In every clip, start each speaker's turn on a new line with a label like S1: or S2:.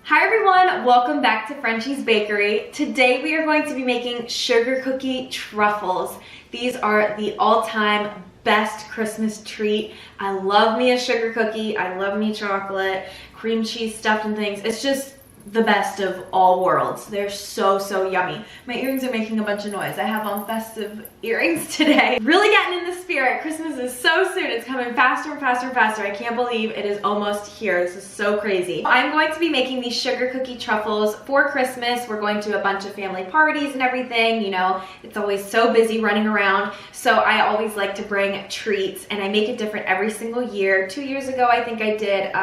S1: Hi everyone, welcome back to Frenchies Bakery. Today we are going to be making sugar cookie truffles. These are the all-time best Christmas treat. I love me a sugar cookie, I love me chocolate, cream cheese stuffed and things. It's just the best of all worlds. They're so yummy. My earrings are making a bunch of noise. I have on festive earrings today. Really getting in the spirit. Christmas is so soon. It's coming faster and faster and faster. I can't believe it is almost here. This is so crazy. I'm going to be making these sugar cookie truffles for Christmas. We're going to a bunch of family parties and everything. You know, it's always so busy running around. So I always like to bring treats, and I make it different every single year. 2 years ago, I think I did,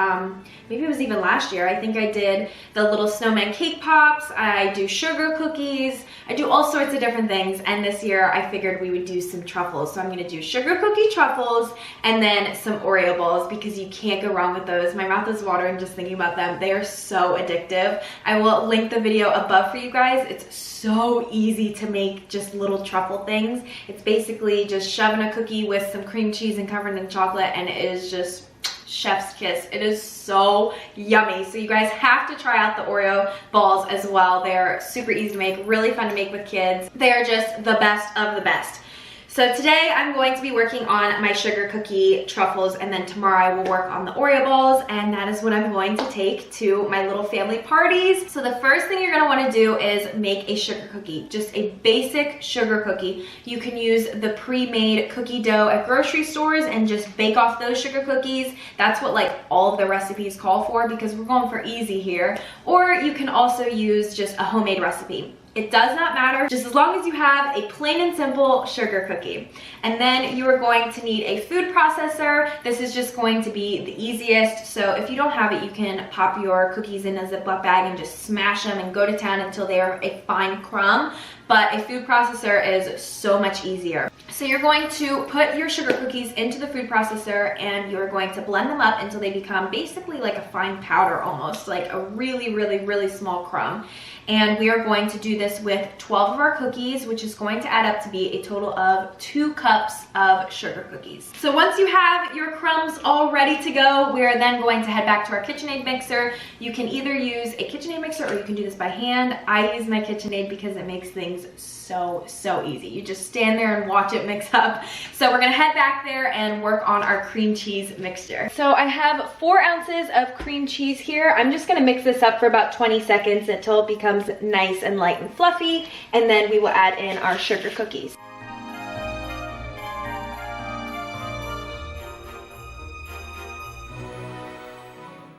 S1: maybe it was even last year, I think I did the little snowman cake pops, I do sugar cookies, I do all sorts of different things, and this year I figured we would do some truffles. So I'm gonna do sugar cookie truffles and then some Oreo balls because you can't go wrong with those. My mouth is watering just thinking about them. They are so addictive. I will link the video above for you guys. It's so easy to make just little truffle things. It's basically just shoving a cookie with some cream cheese and covered in chocolate, and it is just chef's kiss. It is so yummy. So you guys have to try out the Oreo balls as well. They're super easy to make, really fun to make with kids. They are just the best of the best. So today I'm going to be working on my sugar cookie truffles, and then tomorrow I will work on the Oreo balls, and that is what I'm going to take to my little family parties. So the first thing you're gonna wanna do is make a sugar cookie, just a basic sugar cookie. You can use the pre-made cookie dough at grocery stores and just bake off those sugar cookies. That's what like all of the recipes call for because we're going for easy here. Or you can also use just a homemade recipe. It does not matter, just as long as you have a plain and simple sugar cookie. And then you are going to need a food processor. This is just going to be the easiest. So if you don't have it, you can pop your cookies in a Ziploc bag and just smash them and go to town until they are a fine crumb. But a food processor is so much easier. So you're going to put your sugar cookies into the food processor, and you're going to blend them up until they become basically like a fine powder almost, like a really small crumb. And we are going to do this with 12 of our cookies, which is going to add up to be a total of 2 cups of sugar cookies. So once you have your crumbs all ready to go, we are then going to head back to our KitchenAid mixer. You can either use a KitchenAid mixer or you can do this by hand. I use my KitchenAid because it makes things so easy. You just stand there and watch it mix up. So we're gonna head back there and work on our cream cheese mixture. So I have 4 ounces of cream cheese here. I'm just gonna mix this up for about 20 seconds until it becomes nice and light and fluffy, and then we will add in our sugar cookies.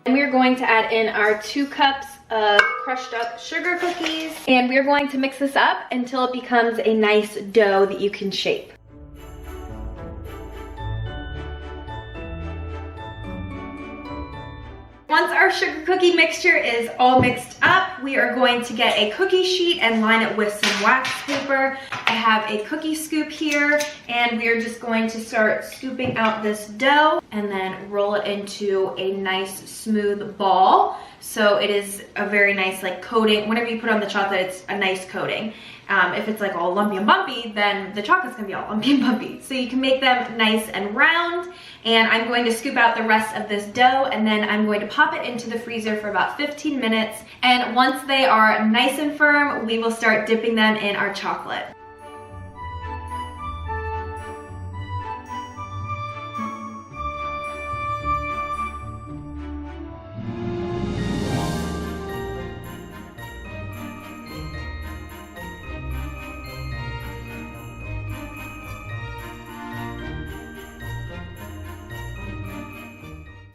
S1: And we're going to add in our 2 cups of crushed up sugar cookies, and we're going to mix this up until it becomes a nice dough that you can shape. Once our sugar cookie mixture is all mixed up, we are going to get a cookie sheet and line it with some wax paper. I have a cookie scoop here, and we are just going to start scooping out this dough and then roll it into a nice smooth ball. So it is a very nice like coating. Whenever you put on the chocolate, it's a nice coating. If it's like all lumpy and bumpy, then the chocolate's gonna be all lumpy and bumpy. So you can make them nice and round. And I'm going to scoop out the rest of this dough, and then I'm going to pop it into the freezer for about 15 minutes. And once they are nice and firm, we will start dipping them in our chocolate.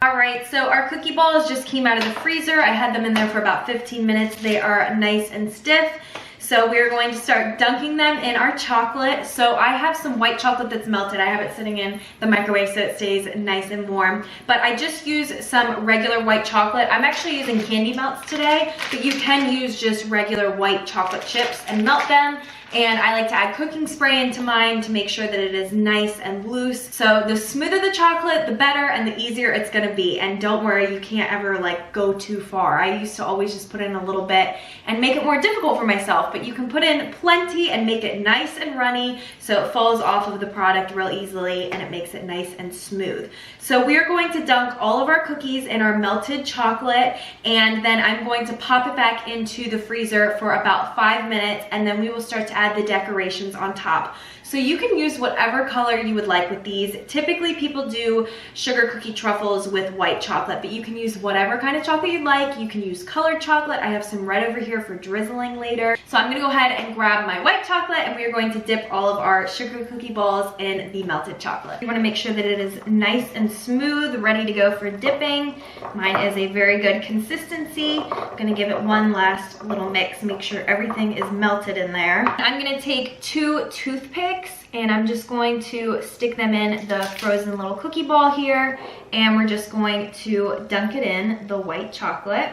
S1: All right, so our cookie balls just came out of the freezer. I had them in there for about 15 minutes. They are nice and stiff. So we're going to start dunking them in our chocolate. So I have some white chocolate that's melted. I have it sitting in the microwave so it stays nice and warm. But I just use some regular white chocolate. I'm actually using candy melts today, but you can use just regular white chocolate chips and melt them. And I like to add cooking spray into mine to make sure that it is nice and loose. So the smoother the chocolate, the better and the easier it's gonna be. And don't worry, you can't ever like go too far. I used to always just put in a little bit and make it more difficult for myself, but you can put in plenty and make it nice and runny so it falls off of the product real easily and it makes it nice and smooth. So we are going to dunk all of our cookies in our melted chocolate, and then I'm going to pop it back into the freezer for about 5 minutes, and then we will start to add the decorations on top. So you can use whatever color you would like with these. Typically people do sugar cookie truffles with white chocolate, but you can use whatever kind of chocolate you'd like. You can use colored chocolate. I have some red over here for drizzling later. So I'm gonna go ahead and grab my white chocolate, and we are going to dip all of our sugar cookie balls in the melted chocolate. You wanna make sure that it is nice and smooth, ready to go for dipping. Mine is a very good consistency. I'm gonna give it one last little mix, make sure everything is melted in there. I'm gonna take 2 toothpicks and I'm just going to stick them in the frozen little cookie ball here, and we're just going to dunk it in the white chocolate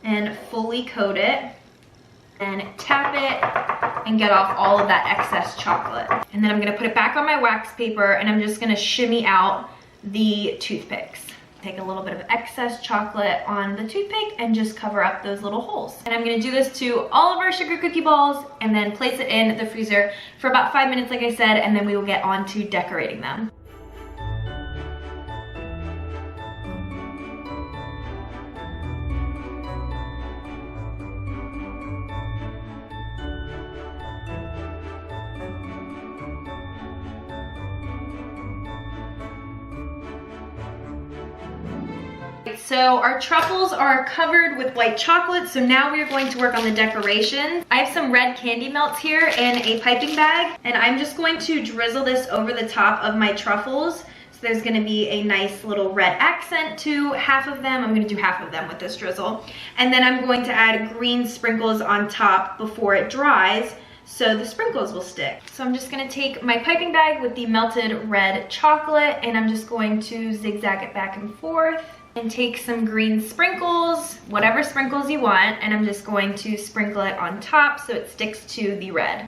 S1: and fully coat it and tap it and get off all of that excess chocolate. And then I'm gonna put it back on my wax paper and I'm just gonna shimmy out the toothpicks. Take a little bit of excess chocolate on the toothpick and just cover up those little holes. And I'm gonna do this to all of our sugar cookie balls and then place it in the freezer for about 5 minutes, like I said, and then we will get on to decorating them. So our truffles are covered with white chocolate, so now we are going to work on the decorations. I have some red candy melts here in a piping bag, and I'm just going to drizzle this over the top of my truffles. So there's gonna be a nice little red accent to half of them. I'm gonna do half of them with this drizzle. And then I'm going to add green sprinkles on top before it dries, so the sprinkles will stick. So I'm just gonna take my piping bag with the melted red chocolate, and I'm just going to zigzag it back and forth. And take some green sprinkles, whatever sprinkles you want, and I'm just going to sprinkle it on top so it sticks to the red.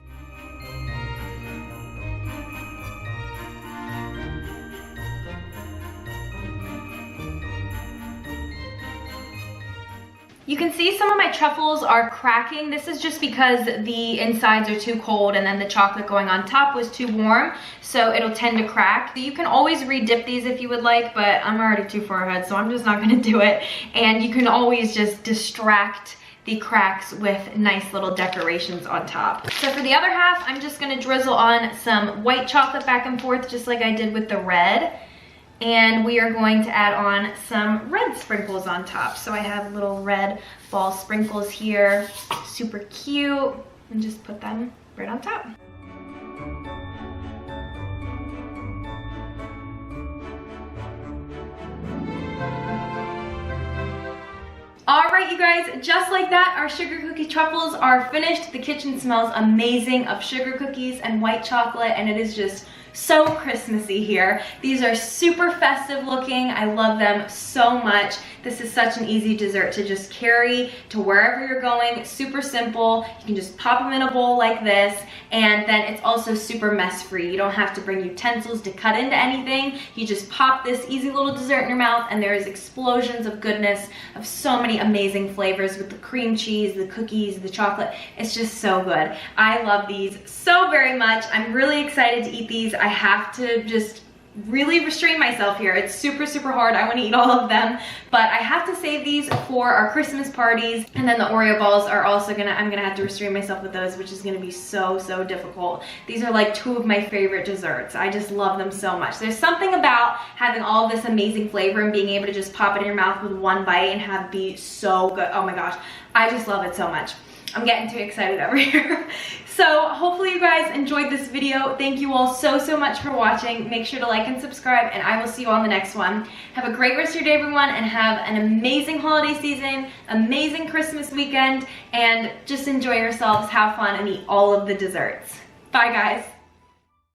S1: You can see some of my truffles are cracking. This is just because the insides are too cold and then the chocolate going on top was too warm, so it'll tend to crack. You can always re-dip these if you would like, but I'm already too far ahead, so I'm just not gonna do it. And you can always just distract the cracks with nice little decorations on top. So for the other half, I'm just gonna drizzle on some white chocolate back and forth, just like I did with the red. And we are going to add on some red sprinkles on top. So I have little red ball sprinkles here, super cute, and just put them right on top. All right, you guys, just like that, our sugar cookie truffles are finished. The kitchen smells amazing of sugar cookies and white chocolate, and it is just so Christmassy here. These are super festive looking. I love them so much. This is such an easy dessert to just carry to wherever you're going. Super simple. You can just pop them in a bowl like this, and then it's also super mess free. You don't have to bring utensils to cut into anything. You just pop this easy little dessert in your mouth, and there is explosions of goodness of so many amazing flavors with the cream cheese, the cookies, the chocolate. It's just so good. I love these so very much. I'm really excited to eat these. I have to just really restrain myself here. It's super, super hard. I want to eat all of them, but I have to save these for our Christmas parties. And then the Oreo balls are also I'm gonna have to restrain myself with those, which is gonna be so, so difficult. These are like 2 of my favorite desserts. I just love them so much. There's something about having all of this amazing flavor and being able to just pop it in your mouth with one bite and have it be so good. Oh my gosh, I just love it so much. I'm getting too excited over here. So hopefully you guys enjoyed this video. Thank you all so, so much for watching. Make sure to like and subscribe, and I will see you on the next one. Have a great rest of your day, everyone, and have an amazing holiday season, amazing Christmas weekend, and just enjoy yourselves, have fun, and eat all of the desserts. Bye, guys.